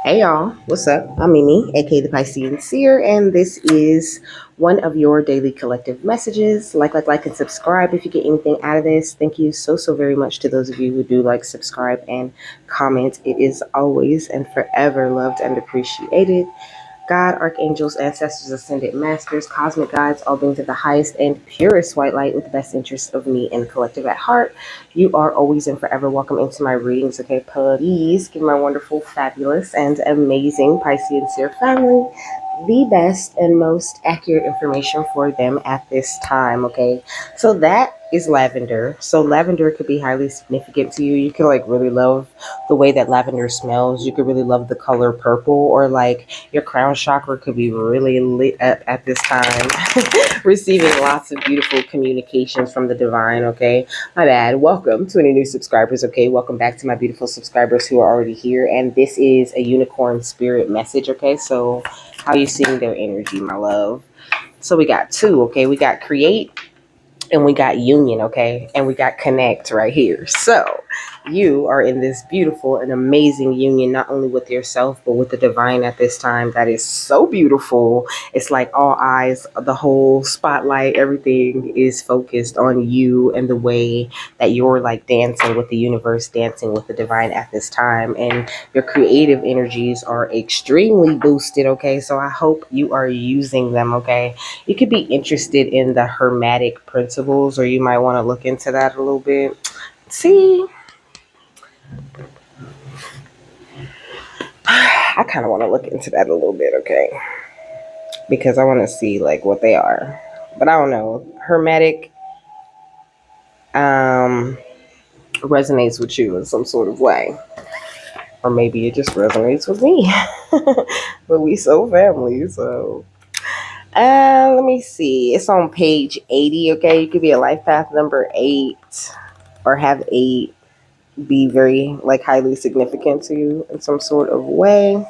Hey y'all, what's up? I'm Mimi, aka the Piscean Seer, and this is one of your daily collective messages. Like, and subscribe if you get anything out of this. Thank you so very much to those of you who do like, subscribe, and comment. It is always and forever loved and appreciated. God, archangels, ancestors, ascended masters, cosmic guides, all beings of the highest and purest white light with the best interest of me and the collective at heart. You are always and forever welcome into my readings, okay? Please give my wonderful, fabulous, and amazing Piscean Seer family the best and most accurate information for them at this time, okay? So that is lavender. So lavender could be highly significant to you. You could like really love the way that lavender smells. You could really love the color purple, or like your crown chakra could be really lit up at this time. Receiving lots of beautiful communications from the divine, okay? My bad. Welcome to any new subscribers, okay? Welcome back to my beautiful subscribers who are already here. And this is a unicorn spirit message, okay? So how you seeing their energy, my love? So we got two, okay? We got create and we got union, okay? And we got connect right here. So you are in this beautiful and amazing union, not only with yourself, but with the divine at this time. That is so beautiful. It's like all eyes, the whole spotlight, everything is focused on you and the way that you're like dancing with the universe, dancing with the divine at this time. And your creative energies are extremely boosted, okay? So I hope you are using them, okay? You could be interested in the hermetic principles, or you might want to look into that a little bit. See, I kind of want to look into that a little bit, okay? Because I want to see like what they are. But I don't know. Hermetic resonates with you in some sort of way. Or maybe it just resonates with me. But we so family, so let me see. It's on page 80, okay? You could be a life path number 8 or have 8 be very like highly significant to you in some sort of way.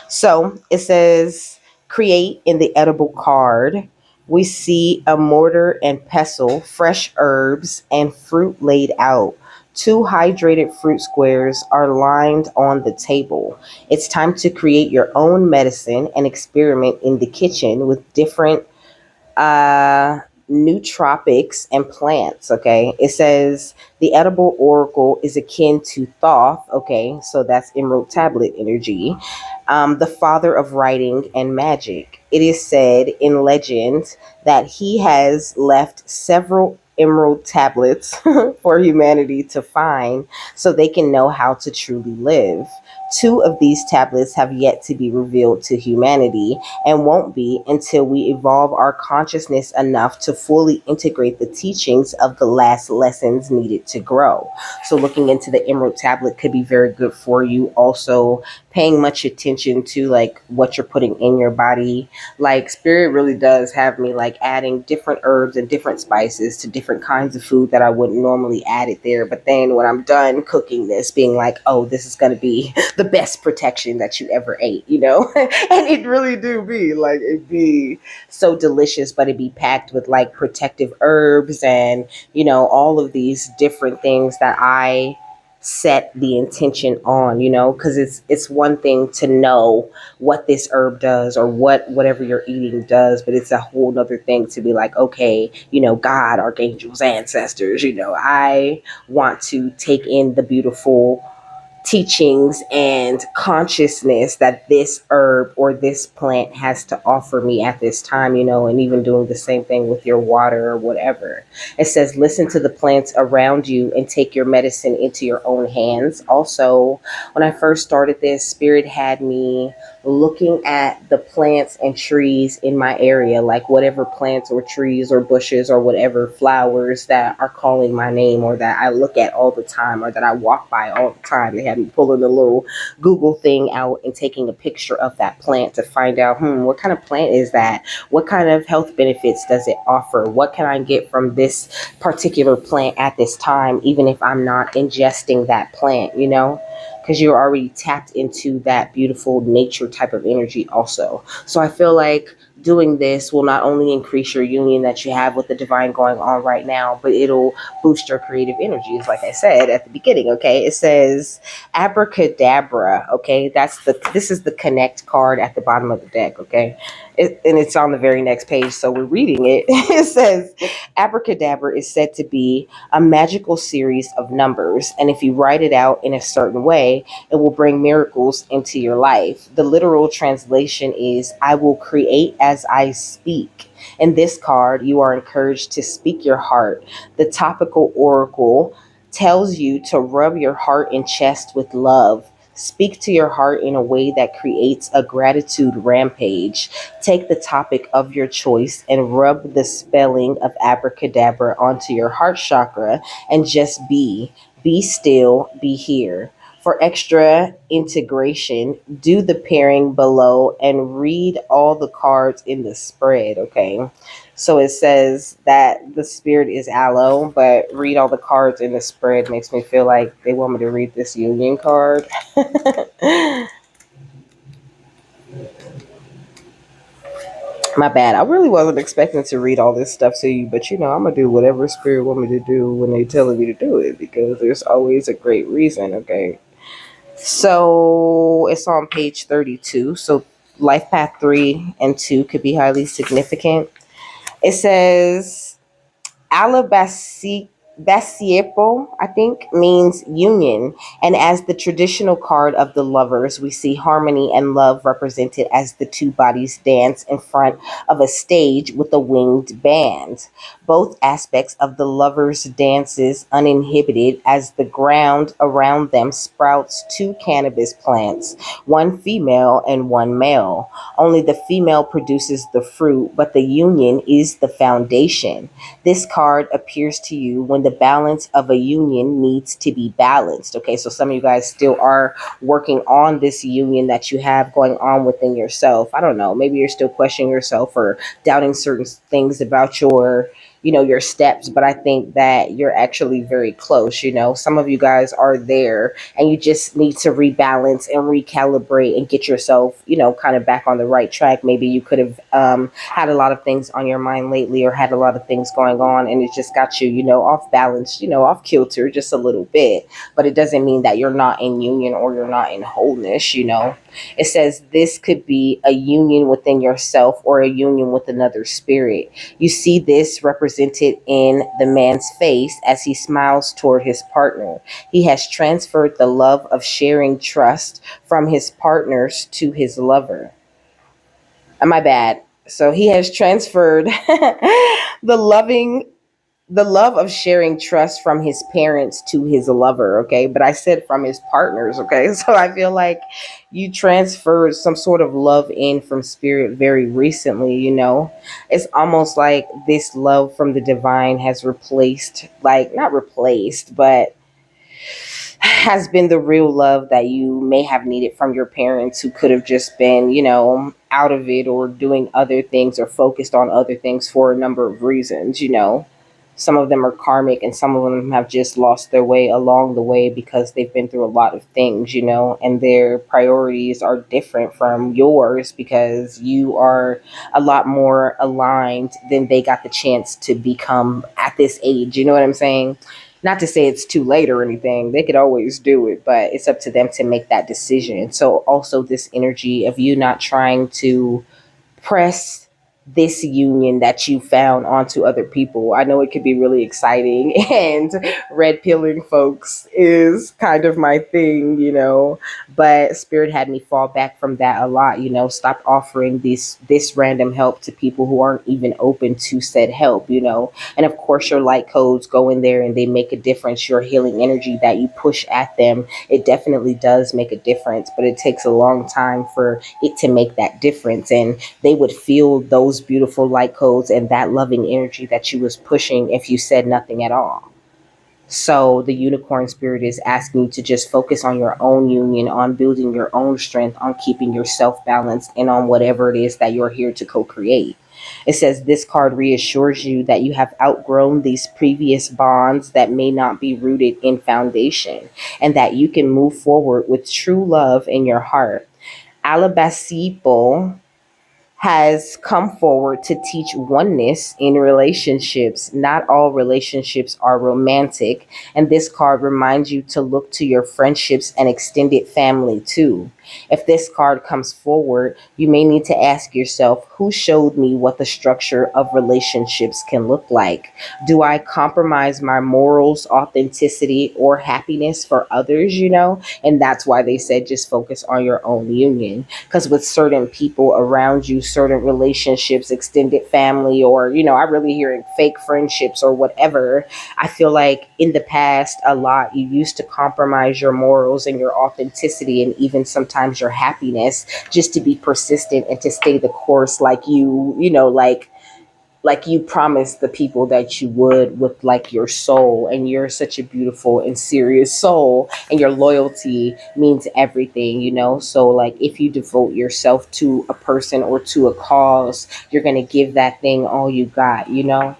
So it says create in the edible card. We see a mortar and pestle, fresh herbs, and fruit laid out. Two hydrated fruit squares are lined on the table. It's time to create your own medicine and experiment in the kitchen with different uh, nootropics and plants. Okay, it says the edible oracle is akin to Thoth. Okay, so that's Emerald Tablet energy, the father of writing and magic. It is said in legend that he has left several emerald tablets for humanity to find so they can know how to truly live. Two of these tablets have yet to be revealed to humanity and won't be until we evolve our consciousness enough to fully integrate the teachings of the last lessons needed to grow. So looking into the emerald tablet could be very good for you. Also paying much attention to like what you're putting in your body. Like spirit really does have me like adding different herbs and different spices to different kinds of food that I wouldn't normally add it there. But then when I'm done cooking this, being like, oh, this is going to be the best protection that you ever ate, you know? And it really do be like, it be so delicious, but it be packed with like protective herbs and, you know, all of these different things that I set the intention on, you know, because it's one thing to know what this herb does or whatever you're eating does, but it's a whole nother thing to be like, okay, you know, God, archangels, ancestors, you know, I want to take in the beautiful teachings and consciousness that this herb or this plant has to offer me at this time, you know, and even doing the same thing with your water or whatever. It says, listen to the plants around you and take your medicine into your own hands. Also, when I first started this, Spirit had me looking at the plants and trees in my area, like whatever plants or trees or bushes or whatever flowers that are calling my name or that I look at all the time or that I walk by all the time. They had me pulling the little Google thing out and taking a picture of that plant to find out, what kind of plant is that? What kind of health benefits does it offer? What can I get from this particular plant at this time, even if I'm not ingesting that plant, you know? Because you're already tapped into that beautiful nature type of energy also. So I feel like doing this will not only increase your union that you have with the divine going on right now, but it'll boost your creative energies, like I said at the beginning. Okay, it says abracadabra. Okay, this is the connect card at the bottom of the deck. Okay, and it's on the very next page, so we're reading it. It says abracadabra is said to be a magical series of numbers, and if you write it out in a certain way, it will bring miracles into your life. The literal translation is I will create as I speak. In this card, you are encouraged to speak your heart. The topical oracle tells you to rub your heart and chest with love. Speak to your heart in a way that creates a gratitude rampage. Take the topic of your choice and rub the spelling of abracadabra onto your heart chakra and just be. Be still, be here. For extra integration, do the pairing below and read all the cards in the spread, okay? So it says that the spirit is aloe, but read all the cards in the spread makes me feel like they want me to read this union card. My bad. I really wasn't expecting to read all this stuff to you, but I'm gonna do whatever spirit want me to do when they telling me to do it because there's always a great reason, okay? So it's on page 32. So life path 3 and 2 could be highly significant. It says Alabasi Basiepo, I think, means union. And as the traditional card of the lovers, we see harmony and love represented as the two bodies dance in front of a stage with a winged band. Both aspects of the lovers dances uninhibited as the ground around them sprouts two cannabis plants, one female and one male. Only the female produces the fruit, but the union is the foundation. This card appears to you when the balance of a union needs to be balanced. Okay, so some of you guys still are working on this union that you have going on within yourself. I don't know, maybe you're still questioning yourself or doubting certain things about your steps, but I think that you're actually very close. Some of you guys are there and you just need to rebalance and recalibrate and get yourself kind of back on the right track. Maybe you could have had a lot of things on your mind lately or had a lot of things going on and it just got you off balance, off kilter just a little bit, but it doesn't mean that you're not in union or you're not in wholeness. It says this could be a union within yourself or a union with another spirit. You see this represented in the man's face as he smiles toward his partner. He has transferred the love of sharing trust from his partners to his lover. My bad. So he has transferred the loving the love of sharing trust from his parents to his lover, okay? But I said from his partners, okay? So I feel like you transferred some sort of love in from spirit very recently. It's almost like this love from the divine has replaced, like, not replaced, but has been the real love that you may have needed from your parents who could have just been, out of it or doing other things or focused on other things for a number of reasons. Some of them are karmic and some of them have just lost their way along the way because they've been through a lot of things, and their priorities are different from yours because you are a lot more aligned than they got the chance to become at this age. You know what I'm saying? Not to say it's too late or anything. They could always do it, but it's up to them to make that decision. So also this energy of you not trying to press this union that you found onto other people. I know it could be really exciting and red pilling folks is kind of my thing, but spirit had me fall back from that a lot. Stop offering this random help to people who aren't even open to said help. And of course your light codes go in there and they make a difference. Your healing energy that you push at them, it definitely does make a difference, but it takes a long time for it to make that difference. And they would feel those beautiful light codes and that loving energy that you was pushing if you said nothing at all. So the unicorn spirit is asking you to just focus on your own union, on building your own strength, on keeping yourself balanced, and on whatever it is that you're here to co-create. It says this card reassures you that you have outgrown these previous bonds that may not be rooted in foundation, and that you can move forward with true love in your heart. Alabasipo has come forward to teach oneness in relationships. Not all relationships are romantic, and this card reminds you to look to your friendships and extended family too. If this card comes forward, you may need to ask yourself, who showed me what the structure of relationships can look like? Do I compromise my morals, authenticity, or happiness for others, you know? And that's why they said just focus on your own union. Because with certain people around you, certain relationships, extended family, or, you know, I really hearing fake friendships or whatever, I feel like in the past, a lot, you used to compromise your morals and your authenticity and even sometimes your happiness just to be persistent and to stay the course like you know, like you promised the people that you would with like your soul, and you're such a beautiful and serious soul, and your loyalty means everything, you know. So like if you devote yourself to a person or to a cause, you're going to give that thing all you got, you know.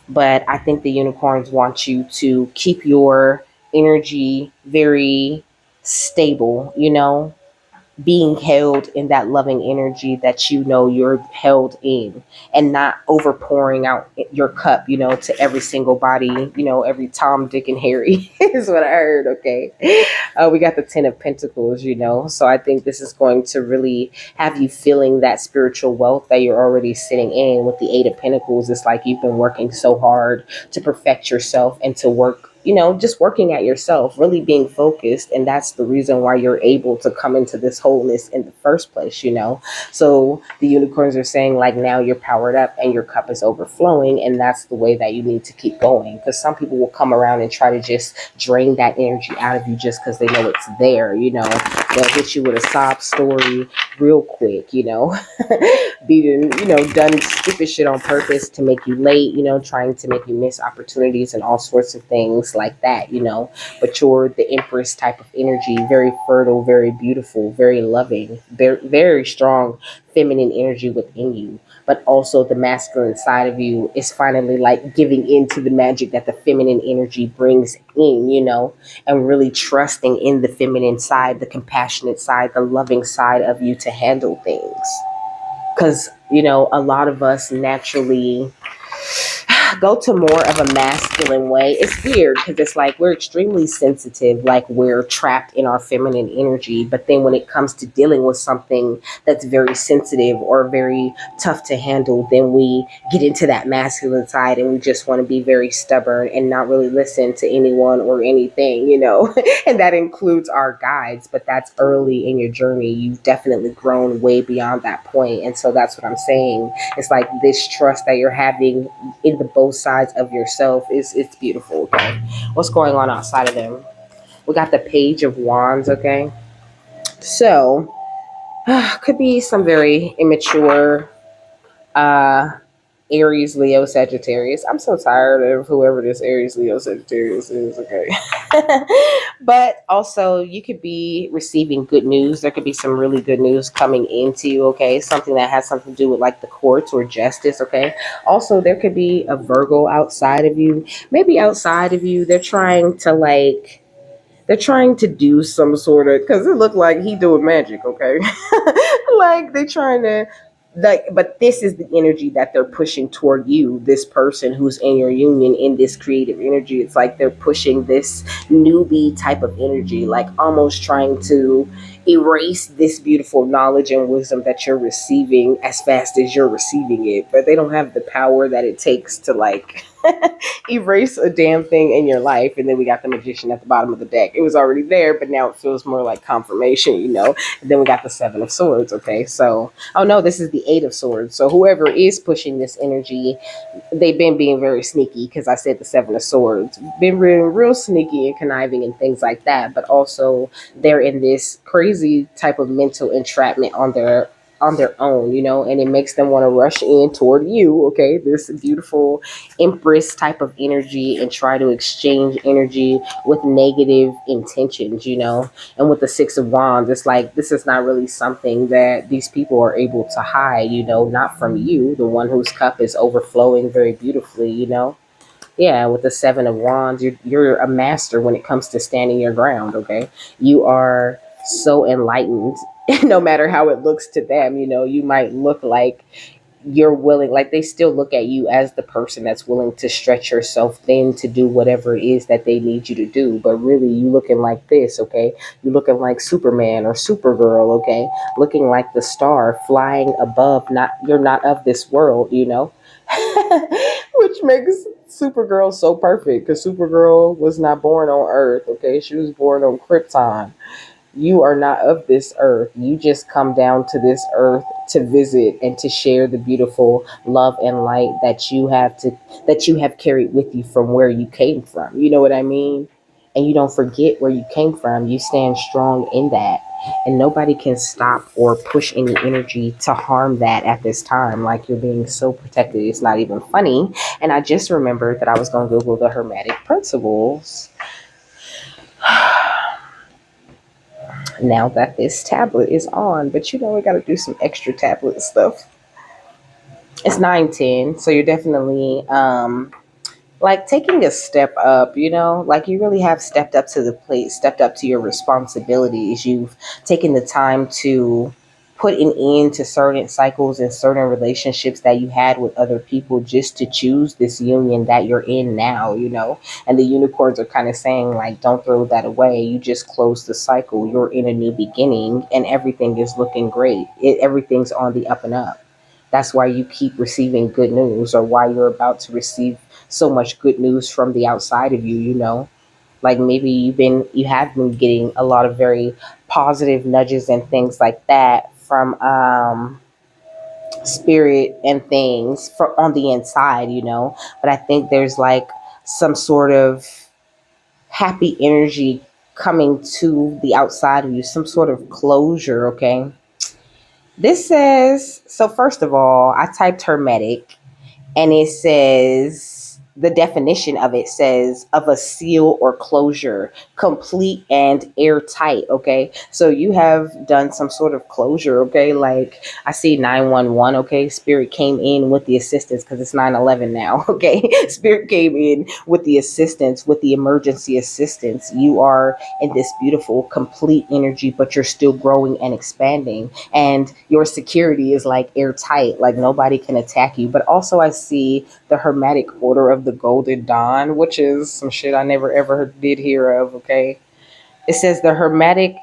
But I think the unicorns want you to keep your energy very stable, you know, being held in that loving energy that you know you're held in, and not over pouring out your cup, you know, to every single body, you know, every Tom, Dick, and Harry is what I heard. Okay. We got the 10 of Pentacles, you know, so I think this is going to really have you feeling that spiritual wealth that you're already sitting in. With the 8 of Pentacles, it's like you've been working so hard to perfect yourself and to work, you know, just working at yourself, really being focused. And that's the reason why you're able to come into this wholeness in the first place, you know. So the unicorns are saying, like, now you're powered up and your cup is overflowing. And that's the way that you need to keep going. Because some people will come around and try to just drain that energy out of you just because they know it's there, you know. They'll hit you with a sob story real quick, you know. Being, you know, done stupid shit on purpose to make you late, you know, trying to make you miss opportunities and all sorts of things like that, you know. But you're the Empress type of energy, very fertile, very beautiful, very loving, very, very strong feminine energy within you. But also the masculine side of you is finally like giving into the magic that the feminine energy brings in, you know, and really trusting in the feminine side, the compassionate side, the loving side of you to handle things. Because, you know, a lot of us naturally go to more of a masculine way. It's weird because it's like we're extremely sensitive, like we're trapped in our feminine energy. But then when it comes to dealing with something that's very sensitive or very tough to handle, then we get into that masculine side and we just want to be very stubborn and not really listen to anyone or anything, you know. And that includes our guides. But that's early in your journey. You've definitely grown way beyond that point. And so that's what I'm saying. It's like this trust that you're having in the both sides of yourself is, it's beautiful. Okay, what's going on outside of them? We got the Page of Wands. Okay, so could be some very immature uh Aries, Leo, Sagittarius. I'm so tired of whoever this Aries, Leo, Sagittarius is. Okay. But also, you could be receiving good news. There could be some really good news coming into you. Okay. Something that has something to do with like the courts or justice. Okay. Also, there could be a Virgo outside of you. Maybe outside of you, they're trying to do some sort of, because it looked like he doing magic. Okay. Like they trying to, like, but this is the energy that they're pushing toward you, this person who's in your union, in this creative energy. It's like they're pushing this newbie type of energy, like almost trying to erase this beautiful knowledge and wisdom that you're receiving as fast as you're receiving it. But they don't have the power that it takes to like erase a damn thing in your life. And then we got the Magician at the bottom of the deck. It was already there, but now it feels more like confirmation, you know. And then we got the Seven of Swords. Okay, so oh no, this is the Eight of Swords. So whoever is pushing this energy, they've been being very sneaky, because I said the Seven of Swords, been real sneaky and conniving and things like that. But also they're in this crazy type of mental entrapment on their own, you know, and it makes them want to rush in toward you, okay, this beautiful Empress type of energy, and try to exchange energy with negative intentions, you know. And with the Six of Wands, it's like this is not really something that these people are able to hide, you know, not from you, the one whose cup is overflowing very beautifully, you know. Yeah, with the Seven of Wands, you're a master when it comes to standing your ground. Okay, you are so enlightened no matter how it looks to them. You might look like you're willing, like they still look at you as the person that's willing to stretch yourself thin to do whatever it is that they need you to do. But really, you looking like this, okay? You looking like Superman or Supergirl, okay? Looking like the star flying above, not, you're not of this world. Which makes Supergirl so perfect, because Supergirl was not born on Earth, okay? She was born on Krypton. You are not of this earth. You just come down to this earth to visit and to share the beautiful love and light that you have carried with you from where you came from. You know what I mean? And you don't forget where you came from. You stand strong in that. And nobody can stop or push any energy to harm that at this time. Like, you're being so protected. It's not even funny. And I just remembered that I was going to Google the Hermetic principles now that this tablet is on. But we got to do some extra tablet stuff. It's 9:10, so you're definitely like taking a step up. Like, you really have stepped up to the plate, stepped up to your responsibilities. You've taken the time to put an end to certain cycles and certain relationships that you had with other people, just to choose this union that you're in now. And the unicorns are kind of saying, like, don't throw that away. You just closed the cycle. You're in a new beginning, and everything is looking great. Everything's on the up and up. That's why you keep receiving good news, or why you're about to receive so much good news from the outside of you. Like, maybe you have been getting a lot of very positive nudges and things like that from spirit and things for on the inside. But I think there's like some sort of happy energy coming to the outside of you, some sort of closure. Okay, this says, so first of all, I typed hermetic, and it says, the definition of it says, of a seal or closure, complete and airtight. Okay, so you have done some sort of closure. Okay, like, I see 911. Okay, spirit came in with the assistance, because it's 9/11 now. Okay, spirit came in with the assistance, with the emergency assistance. You are in this beautiful complete energy, but you're still growing and expanding, and your security is like airtight, like nobody can attack you. But also, I see the Hermetic Order of the Golden Dawn, which is some shit I never ever did hear of. Okay, it says the Hermetic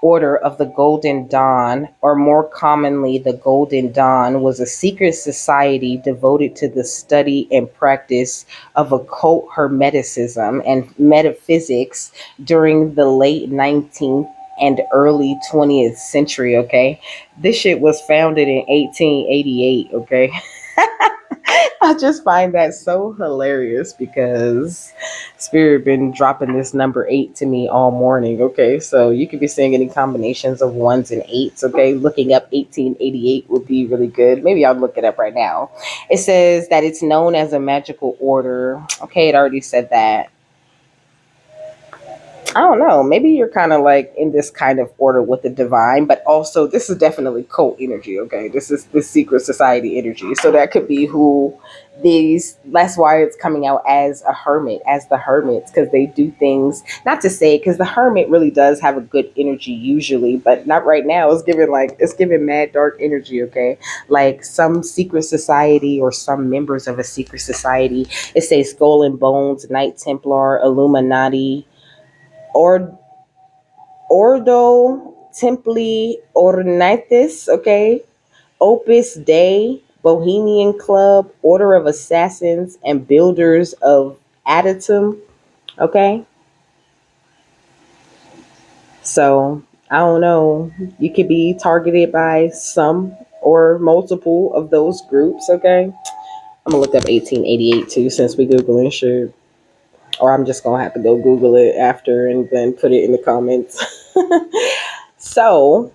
Order of the Golden Dawn, or more commonly the Golden Dawn, was a secret society devoted to the study and practice of occult hermeticism and metaphysics during the late 19th and early 20th century. Okay, this shit was founded in 1888. Okay. I just find that so hilarious, because Spirit been dropping this number 8 to me all morning. Okay, so you could be seeing any combinations of ones and eights. Okay, looking up 1888 would be really good. Maybe I'll look it up right now. It says that it's known as a magical order. Okay, it already said that. I don't know. Maybe you're kind of like in this kind of order with the divine, but also this is definitely cult energy. Okay, this is the secret society energy. So that could be who these. That's why it's coming out as a hermit, as the hermits, because they do things. Not to say, because the hermit really does have a good energy usually, but not right now. It's giving mad dark energy. Okay, like some secret society or some members of a secret society. It says Skull and Bones, Knight Templar, Illuminati, or Ordo Templi Ornatis, okay, Opus Dei, Bohemian Club, Order of Assassins, and Builders of Adytum, okay. So I don't know. You could be targeted by some or multiple of those groups, okay. I'm gonna look up 1888 too, since we googling shit, or I'm just gonna have to go Google it after and then put it in the comments. So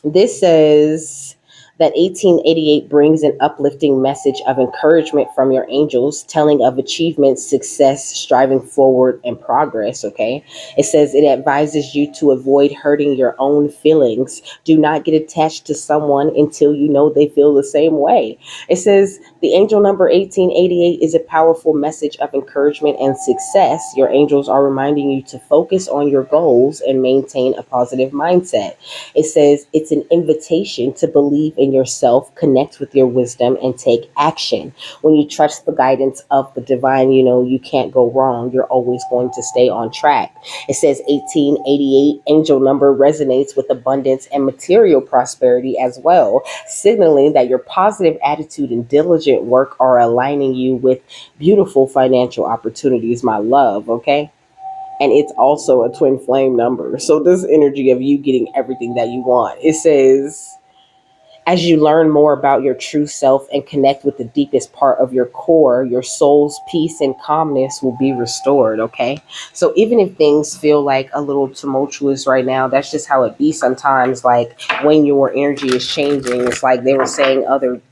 this says That 1888 brings an uplifting message of encouragement from your angels, telling of achievement, success, striving forward, and progress. Okay. It says it advises you to avoid hurting your own feelings. Do not get attached to someone until you know they feel the same way. It says the angel number 1888 is a powerful message of encouragement and success. Your angels are reminding you to focus on your goals and maintain a positive mindset. It says it's an invitation to believe in yourself, connect with your wisdom, and take action. When you trust the guidance of the divine, you know you can't go wrong. You're always going to stay on track. It says 1888 angel number resonates with abundance and material prosperity as well, signaling that your positive attitude and diligent work are aligning you with beautiful financial opportunities, my love, okay? And it's also a twin flame number. So this energy of you getting everything that you want. It says as you learn more about your true self and connect with the deepest part of your core, your soul's peace and calmness will be restored. Okay. So even if things feel like a little tumultuous right now, that's just how it be sometimes. Like when your energy is changing, it's like they were saying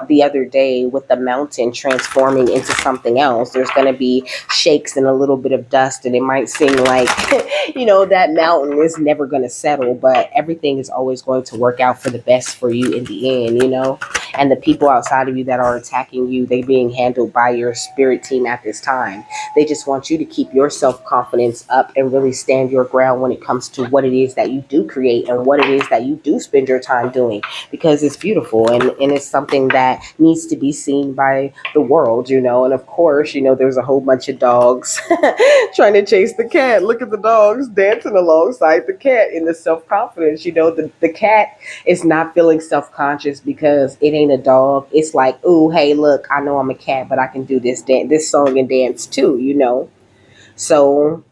the other day with the mountain transforming into something else. There's going to be shakes and a little bit of dust, and it might seem like, that mountain is never going to settle, but everything is always going to work out for the best for you in the end. And the people outside of you that are attacking you, they being handled by your spirit team at this time. They just want you to keep your self-confidence up and really stand your ground when it comes to what it is that you do create and what it is that you do spend your time doing, because it's beautiful, and it's something that needs to be seen by the world. And of course, there's a whole bunch of dogs trying to chase the cat. Look at the dogs dancing alongside the cat in the self-confidence. The cat is not feeling self-conscious because it ain't a dog. It's like, ooh, hey, look, I know I'm a cat, but I can do this song and dance too. So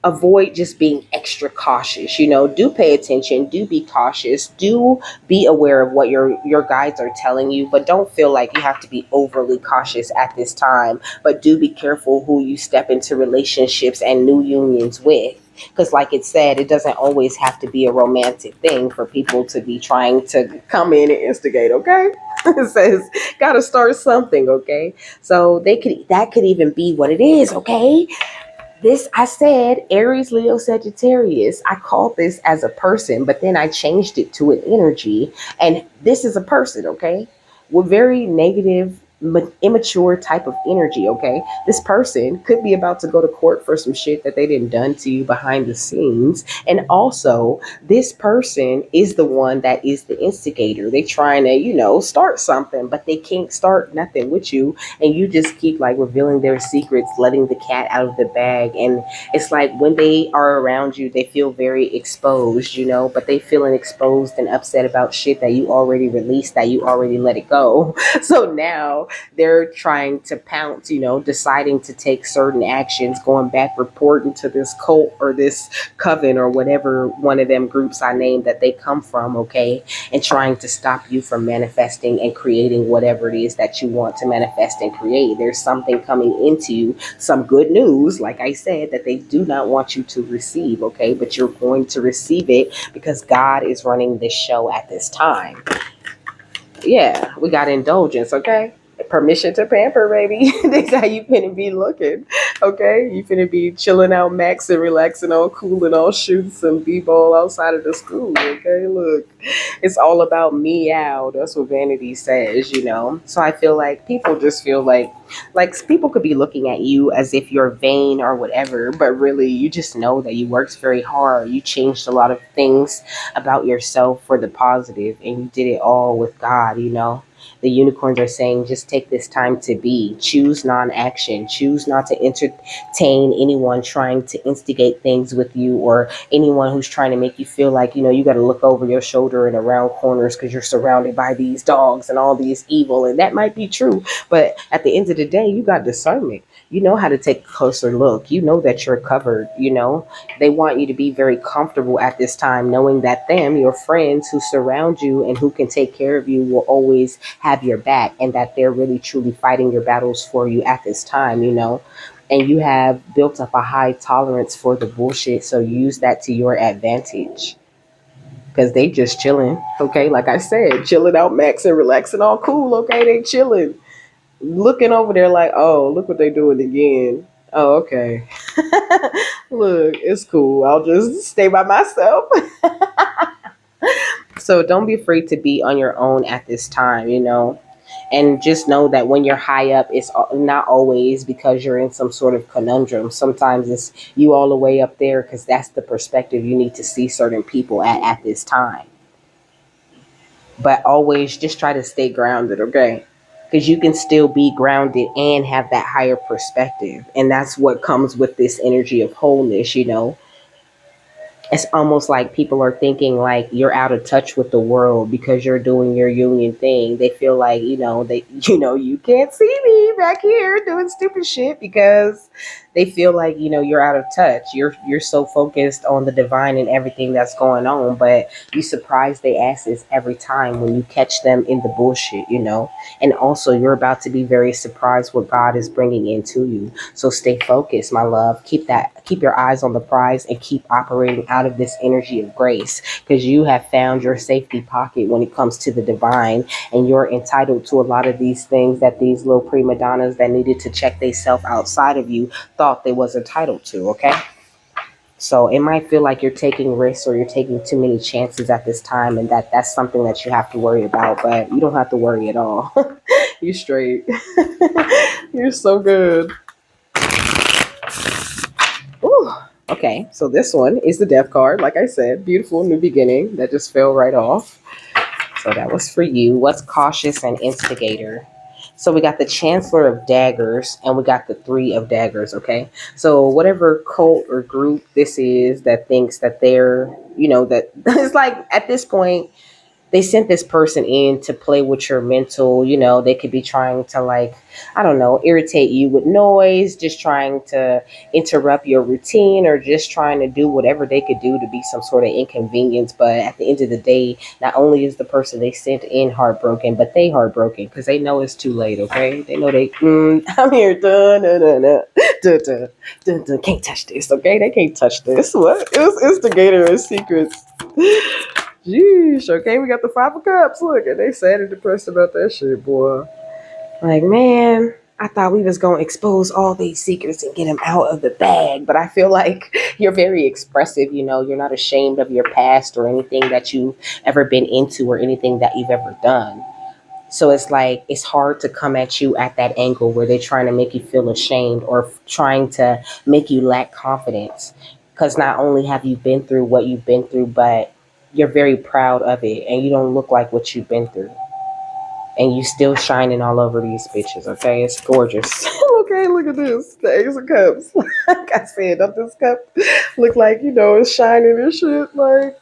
avoid just being extra cautious. Do pay attention, do be cautious, do be aware of what your guides are telling you, but don't feel like you have to be overly cautious at this time. But do be careful who you step into relationships and new unions with, because like it said, it doesn't always have to be a romantic thing for people to be trying to come in and instigate. Okay. It says gotta start something. Okay. So that could even be what it is. Okay. This, I said Aries, Leo, Sagittarius. I called this as a person, but then I changed it to an energy. And this is a person, okay? With very negative, immature type of energy, okay? This person could be about to go to court for some shit that they didn't done to you behind the scenes. And also, this person is the one that is the instigator. They trying to, start something, but they can't start nothing with you, and you just keep like revealing their secrets, letting the cat out of the bag. And it's like when they are around you, they feel very exposed, but they feeling exposed and upset about shit that you already released, that you already let it go. So now they're trying to pounce, deciding to take certain actions, going back, reporting to this cult or this coven or whatever one of them groups I named that they come from, okay, and trying to stop you from manifesting and creating whatever it is that you want to manifest and create. There's something coming into you, some good news, like I said, that they do not want you to receive, okay, but you're going to receive it because God is running this show at this time. Yeah, we got indulgence, okay? Permission to pamper, baby. That's how you finna be looking, okay? You finna be chilling out, maxing, relaxing, all cool, and all shooting some b-ball outside of the school, okay? Look, it's all about meow. That's what vanity says. So I feel like people just feel like people could be looking at you as if you're vain or whatever, but really you just know that you worked very hard. You changed a lot of things about yourself for the positive, and you did it all with God. The unicorns are saying just take this time to be. Choose non-action. Choose not to entertain anyone trying to instigate things with you, or anyone who's trying to make you feel like, you got to look over your shoulder and around corners because you're surrounded by these dogs and all these evil. And that might be true. But at the end of the day, you got discernment. You know how to take a closer look. You know that you're covered. They want you to be very comfortable at this time, knowing that them, your friends who surround you and who can take care of you, will always have your back, and that they're really truly fighting your battles for you at this time. And you have built up a high tolerance for the bullshit, so use that to your advantage. because they just chilling. Okay, like I said, chilling out, max and relaxing, all cool. Okay, they chilling, looking over there like, oh, look what they doing again. Oh, okay. Look, it's cool. I'll just stay by myself. So don't be afraid to be on your own at this time, and just know that when you're high up, it's not always because you're in some sort of conundrum. Sometimes it's you all the way up there because that's the perspective you need to see certain people at this time. But always just try to stay grounded, okay? Because you can still be grounded and have that higher perspective. And that's what comes with this energy of wholeness. It's almost like people are thinking like you're out of touch with the world because you're doing your union thing. They feel like, you can't see me back here doing stupid shit because they feel like, you're out of touch. You're so focused on the divine and everything that's going on, but you surprise their asses every time when you catch them in the bullshit. And also you're about to be very surprised what God is bringing into you. So stay focused, my love. Keep your eyes on the prize and keep operating out of this energy of grace because you have found your safety pocket when it comes to the divine, and you're entitled to a lot of these things that these little prima donnas that needed to check themselves outside of you thought they was entitled to, okay? So it might feel like you're taking risks or you're taking too many chances at this time, and that's something that you have to worry about, but you don't have to worry at all. You straight. You're so good. Ooh. Okay, so this one is the death card. Like I said, beautiful new beginning that just fell right off. So that was for you. What's cautious and instigator? So we got the Chancellor of Daggers and we got the Three of Daggers, okay? So whatever cult or group this is that thinks that that it's like at this point, they sent this person in to play with your mental. They could be trying to, like, I don't know, irritate you with noise, just trying to interrupt your routine, or just trying to do whatever they could do to be some sort of inconvenience. But at the end of the day, not only is the person they sent in heartbroken, but they heartbroken because they know it's too late. Okay, they know I'm here, dun, dun, dun, dun, dun, dun, dun, dun, can't touch this. Okay, they can't touch this. What? It was instigator and secrets. Jeez, okay, we got the Five of Cups. Look, and they sad and depressed about that shit, boy. Like, man, I thought we was gonna expose all these secrets and get them out of the bag, but I feel like you're very expressive. You're not ashamed of your past or anything that you've ever been into or anything that you've ever done. So it's like it's hard to come at you at that angle where they're trying to make you feel ashamed or trying to make you lack confidence. Because not only have you been through what you've been through, but you're very proud of it and you don't look like what you've been through. And you still shining all over these bitches, okay? It's gorgeous. Okay, look at this. The Ace of Cups. Like I said, don't this cup look like, it's shining and shit? Like,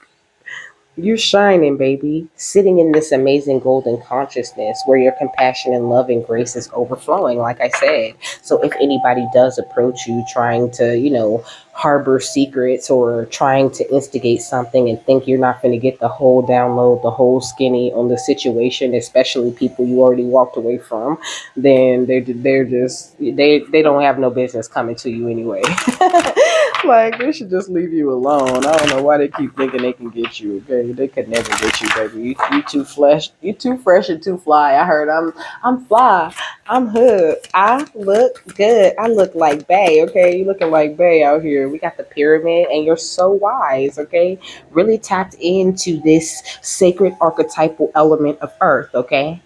you're shining, baby, sitting in this amazing golden consciousness where your compassion and love and grace is overflowing, like I said. So if anybody does approach you trying to, harbor secrets or trying to instigate something and think you're not going to get the whole download, the whole skinny on the situation, especially people you already walked away from, then they don't have no business coming to you anyway. Like, they should just leave you alone. I don't know why they keep thinking they can get you. Okay, they could never get you, baby. You too fresh. You too fresh and too fly. I heard I'm fly. I'm hood. I look good. I look like Bay. Okay, you looking like Bay out here. We got the pyramid, and you're so wise. Okay, really tapped into this sacred archetypal element of Earth. Okay,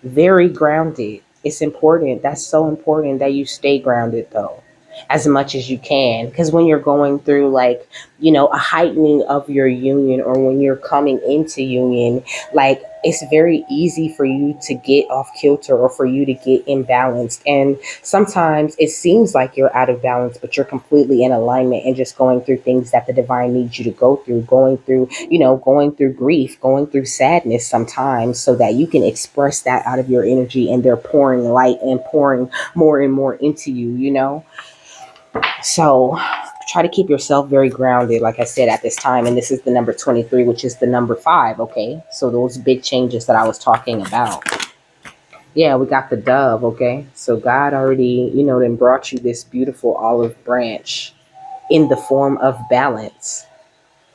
very grounded. It's important. That's so important that you stay grounded though, as much as you can. Because when you're going through, like, a heightening of your union, or when you're coming into union, like, it's very easy for you to get off kilter or for you to get imbalanced. And sometimes it seems like you're out of balance, but you're completely in alignment and just going through things that the divine needs you to go through, going through grief, going through sadness sometimes, so that you can express that out of your energy, and they're pouring light and pouring more and more into you. So try to keep yourself very grounded, like I said, at this time. And this is the number 23, which is the number 5. Okay. So those big changes that I was talking about. Yeah, we got the dove. Okay. So God already, then brought you this beautiful olive branch in the form of balance.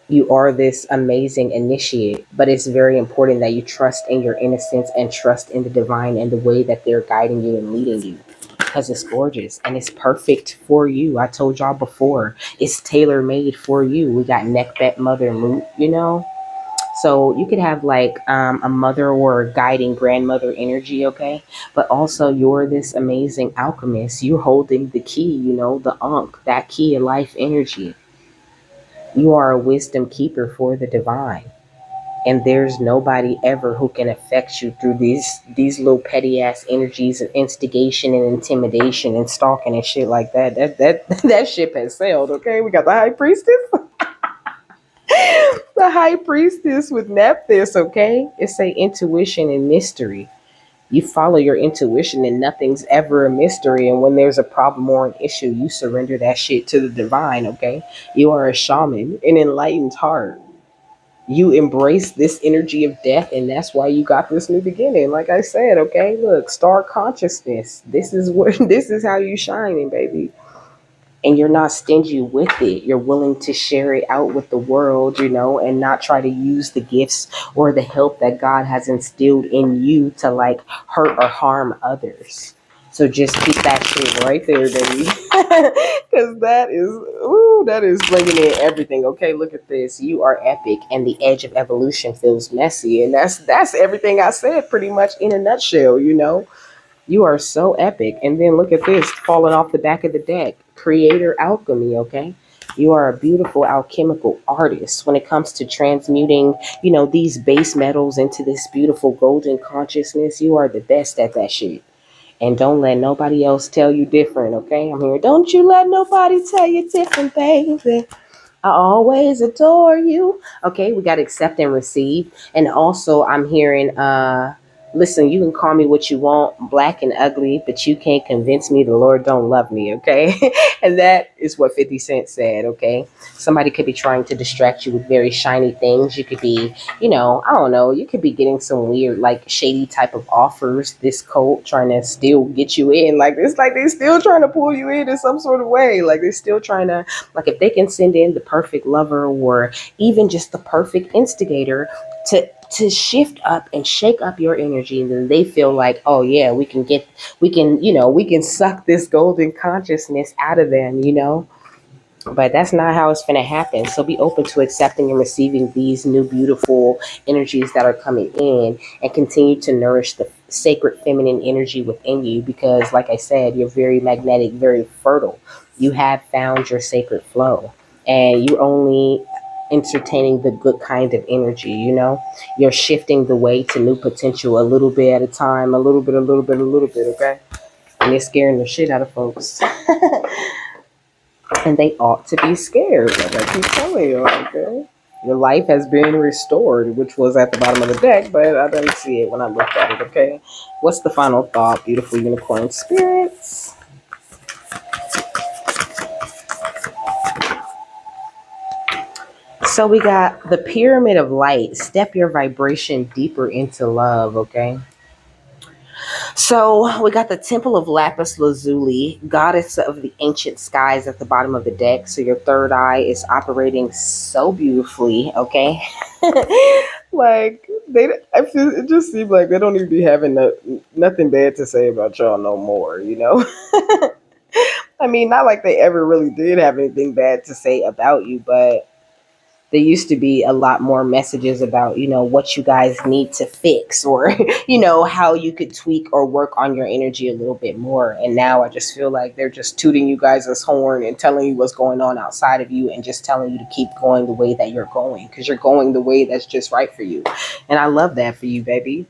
You are this amazing initiate, but it's very important that you trust in your innocence and trust in the divine and the way that they're guiding you and leading you, because it's gorgeous and it's perfect for you. I told y'all before, it's tailor made for you. We got neck, bet, mother, moot, you know? So you could have like a mother or a guiding grandmother energy, okay? But also, you're this amazing alchemist. You're holding the key, you know, the Ankh, that key of life energy. You are a wisdom keeper for the divine. And there's nobody ever who can affect you through these little petty ass energies of instigation and intimidation and stalking and shit like that. That ship has sailed, okay? We got the high priestess. The high priestess with Nephthys, okay? It's a intuition and mystery. You follow your intuition and nothing's ever a mystery. And when there's a problem or an issue, you surrender that shit to the divine, okay? You are a shaman, an enlightened heart. You embrace this energy of death, and that's why you got this new beginning. Like I said, okay, look, star consciousness. This is what this is how you shining, baby. And you're not stingy with it. You're willing to share it out with the world, you know, and not try to use the gifts or the help that God has instilled in you to like hurt or harm others. So just keep that shit right there, baby. Because that is bringing in everything. Okay, look at this. You are epic, and the edge of evolution feels messy. And that's everything I said pretty much in a nutshell, you know. You are so epic. And then look at this falling off the back of the deck. Creator alchemy, okay? You are a beautiful alchemical artist when it comes to transmuting, you know, these base metals into this beautiful golden consciousness. You are the best at that shit. And don't let nobody else tell you different, okay? I'm here. Don't you let nobody tell you different, baby. I always adore you. Okay, we got to accept and receive. And also, I'm hearing, listen, you can call me what you want, black and ugly, but you can't convince me the Lord don't love me, okay? And that is what 50 Cent said, okay? Somebody could be trying to distract you with very shiny things. You could be, you know, I don't know, you could be getting some weird, like, shady type of offers, this cult trying to still get you in. Like, it's like they're still trying to pull you in some sort of way. Like, they're still trying to, like, if they can send in the perfect lover or even just the perfect instigator to shift up and shake up your energy, and then they feel like, oh yeah, we can suck this golden consciousness out of them, you know. But that's not how it's going to happen. So be open to accepting and receiving these new beautiful energies that are coming in, and continue to nourish the sacred feminine energy within you, because like I said, you're very magnetic, very fertile. You have found your sacred flow, and you're only entertaining the good kind of energy, you know. You're shifting the way to new potential a little bit at a time, a little bit, a little bit, a little bit, okay? And it's scaring the shit out of folks. And they ought to be scared, like I keep telling you, okay? Your life has been restored, which was at the bottom of the deck, but I didn't see it when I looked at it, okay? What's the final thought, beautiful unicorn spirits? So we got the pyramid of light. Step your vibration deeper into love, okay? So we got the Temple of Lapis Lazuli, goddess of the ancient skies, at the bottom of the deck. So your third eye is operating so beautifully, okay? Like I feel it just seems like they don't even be having nothing bad to say about y'all no more, you know. I mean, not like they ever really did have anything bad to say about you, but there used to be a lot more messages about, you know, what you guys need to fix, or you know, how you could tweak or work on your energy a little bit more. And now I just feel like they're just tooting you guys as horn and telling you what's going on outside of you, and just telling you to keep going the way that you're going, because you're going the way that's just right for you. And I love that for you, baby.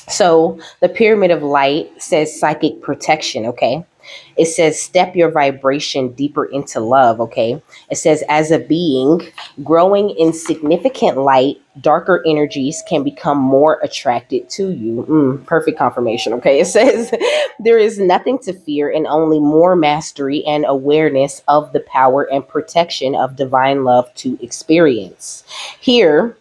So the pyramid of light says psychic protection, okay? It says step your vibration deeper into love, okay? It says as a being growing in significant light, darker energies can become more attracted to you. Perfect confirmation, okay? It says there is nothing to fear and only more mastery and awareness of the power and protection of divine love to experience. Here,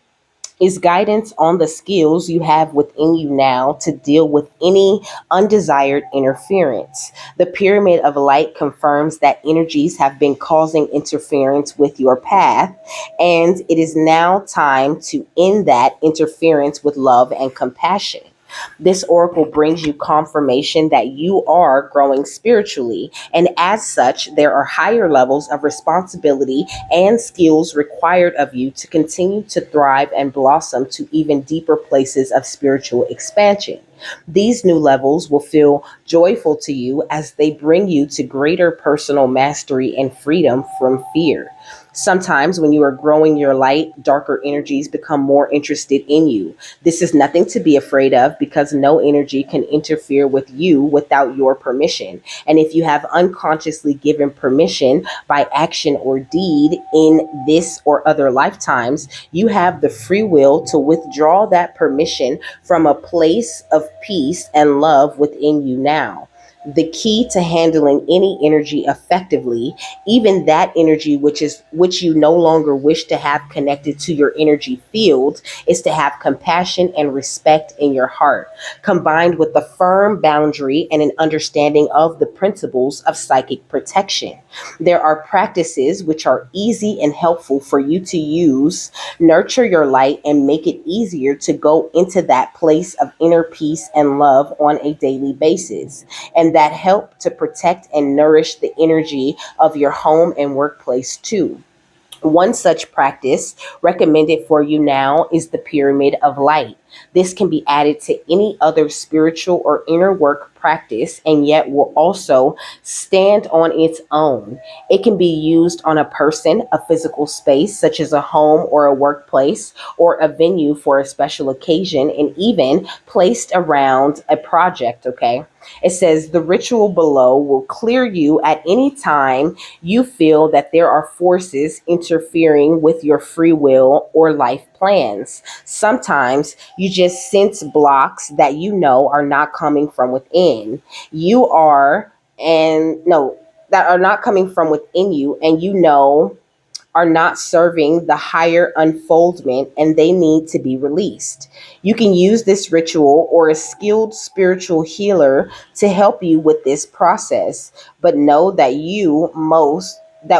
is guidance on the skills you have within you now to deal with any undesired interference. The pyramid of light confirms that energies have been causing interference with your path, and it is now time to end that interference with love and compassion. This oracle brings you confirmation that you are growing spiritually, and as such, there are higher levels of responsibility and skills required of you to continue to thrive and blossom to even deeper places of spiritual expansion. These new levels will feel joyful to you as they bring you to greater personal mastery and freedom from fear. Sometimes, when you are growing your light, darker energies become more interested in you. This is nothing to be afraid of because no energy can interfere with you without your permission. And if you have unconsciously given permission by action or deed in this or other lifetimes, you have the free will to withdraw that permission from a place of peace and love within you now. The key to handling any energy effectively, even that energy which you no longer wish to have connected to your energy field, is to have compassion and respect in your heart, combined with a firm boundary and an understanding of the principles of psychic protection. There are practices which are easy and helpful for you to use. Nurture your light and make it easier to go into that place of inner peace and love on a daily basis, and that help to protect and nourish the energy of your home and workplace too. One such practice recommended for you now is the pyramid of light. This can be added to any other spiritual or inner work practice and yet will also stand on its own. It can be used on a person, a physical space such as a home or a workplace, or a venue for a special occasion, and even placed around a project, okay? It says the ritual below will clear you at any time you feel that there are forces interfering with your free will or life plans. Sometimes you just sense blocks that you know are not coming from within. You are, and no, that are not coming from within you, and you know are not serving the higher unfoldment and they need to be released. You can use this ritual or a skilled spiritual healer to help you with this process, but know that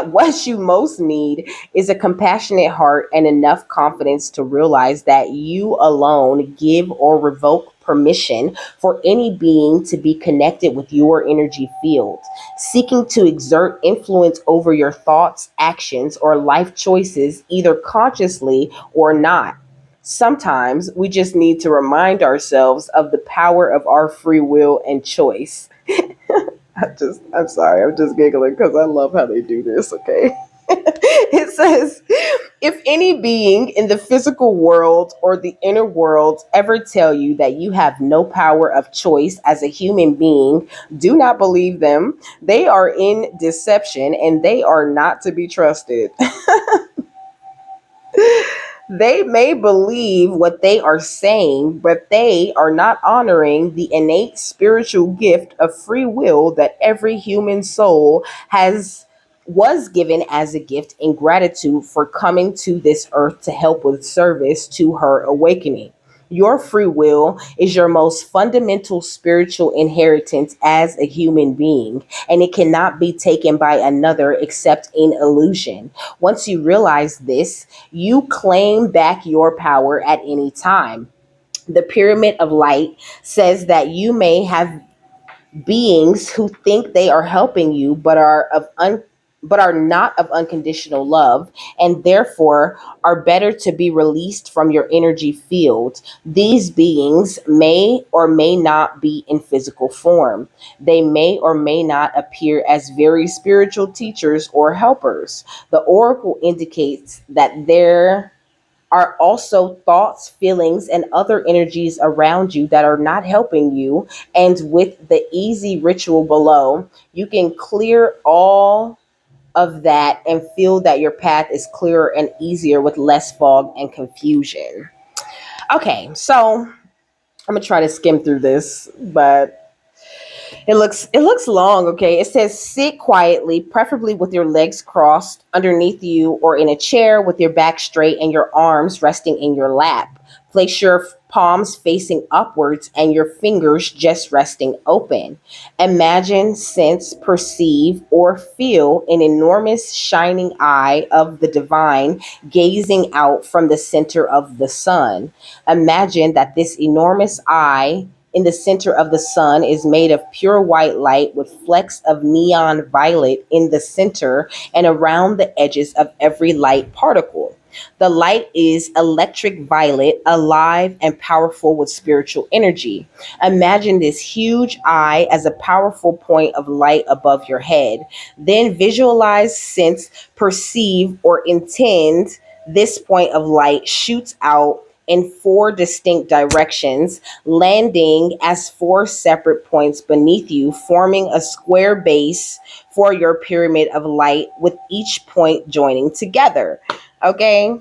what you most need is a compassionate heart and enough confidence to realize that you alone give or revoke permission for any being to be connected with your energy field. Seeking to exert influence over your thoughts, actions, or life choices, either consciously or not. Sometimes we just need to remind ourselves of the power of our free will and choice. I'm sorry, I'm just giggling because I love how they do this, okay? It says, if any being in the physical world or the inner world ever tell you that you have no power of choice as a human being, do not believe them. They are in deception and they are not to be trusted. They may believe what they are saying, but they are not honoring the innate spiritual gift of free will that every human soul has was given as a gift in gratitude for coming to this earth to help with service to her awakening. Your free will is your most fundamental spiritual inheritance as a human being, and it cannot be taken by another except in illusion. Once you realize this, you claim back your power at any time. The pyramid of light says that you may have beings who think they are helping you but are not of unconditional love and therefore are better to be released from your energy field. These beings may or may not be in physical form. They may or may not appear as very spiritual teachers or helpers. The oracle indicates that there are also thoughts, feelings, and other energies around you that are not helping you. And with the easy ritual below, you can clear all of that and feel that your path is clearer and easier with less fog and confusion. Okay, so I'm gonna try to skim through this, but It looks long, okay? It says sit quietly, preferably with your legs crossed underneath you or in a chair with your back straight and your arms resting in your lap. Place your palms facing upwards and your fingers just resting open. Imagine, sense, perceive, or feel an enormous shining eye of the divine gazing out from the center of the sun. Imagine that this enormous eye in the center of the sun is made of pure white light with flecks of neon violet in the center and around the edges of every light particle. The light is electric violet, alive and powerful with spiritual energy. Imagine this huge eye as a powerful point of light above your head. Then visualize, sense, perceive, or intend this point of light shoots out in four distinct directions, landing as four separate points beneath you, forming a square base for your pyramid of light with each point joining together. Okay.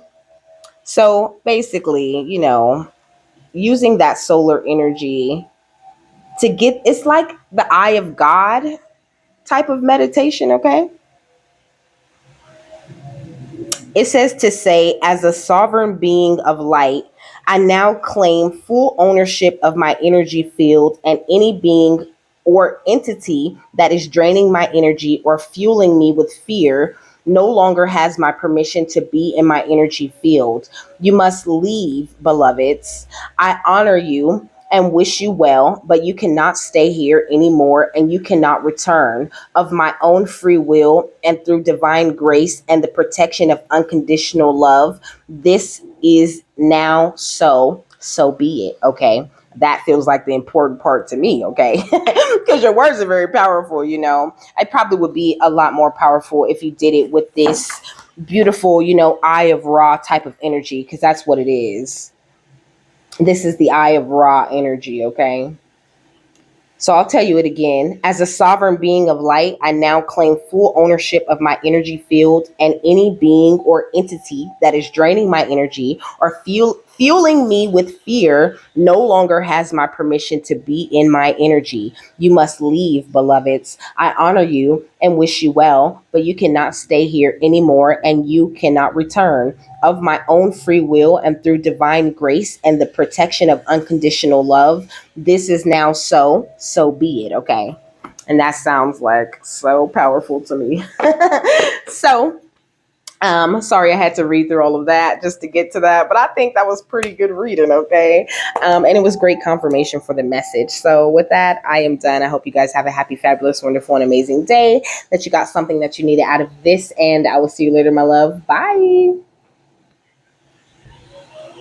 So basically, using that solar energy to get, it's like the eye of God type of meditation. Okay. It says to say, as a sovereign being of light, I now claim full ownership of my energy field, and any being or entity that is draining my energy or fueling me with fear no longer has my permission to be in my energy field. You must leave, beloveds. I honor you and wish you well, but you cannot stay here anymore and you cannot return. Of my own free will and through divine grace and the protection of unconditional love, this is now so. So be it. Okay. That feels like the important part to me. Okay. Because your words are very powerful. I probably would be a lot more powerful if you did it with this beautiful, eye of Ra type of energy, because that's what it is. This is the eye of Ra energy. Okay. So I'll tell you it again. As a sovereign being of light, I now claim full ownership of my energy field, and any being or entity that is draining my energy or fueling me with fear no longer has my permission to be in my energy. You must leave, beloveds. I honor you and wish you well, but you cannot stay here anymore and you cannot return. Of my own free will and through divine grace and the protection of unconditional love, this is now so. So be it. Okay. And that sounds like so powerful to me. So, sorry I had to read through all of that just to get to that, but I think that was pretty good reading, okay? And it was great confirmation for the message. So with that, I am done. I hope you guys have a happy, fabulous, wonderful, and amazing day, that you got something that you needed out of this, and I will see you later, my love. Bye.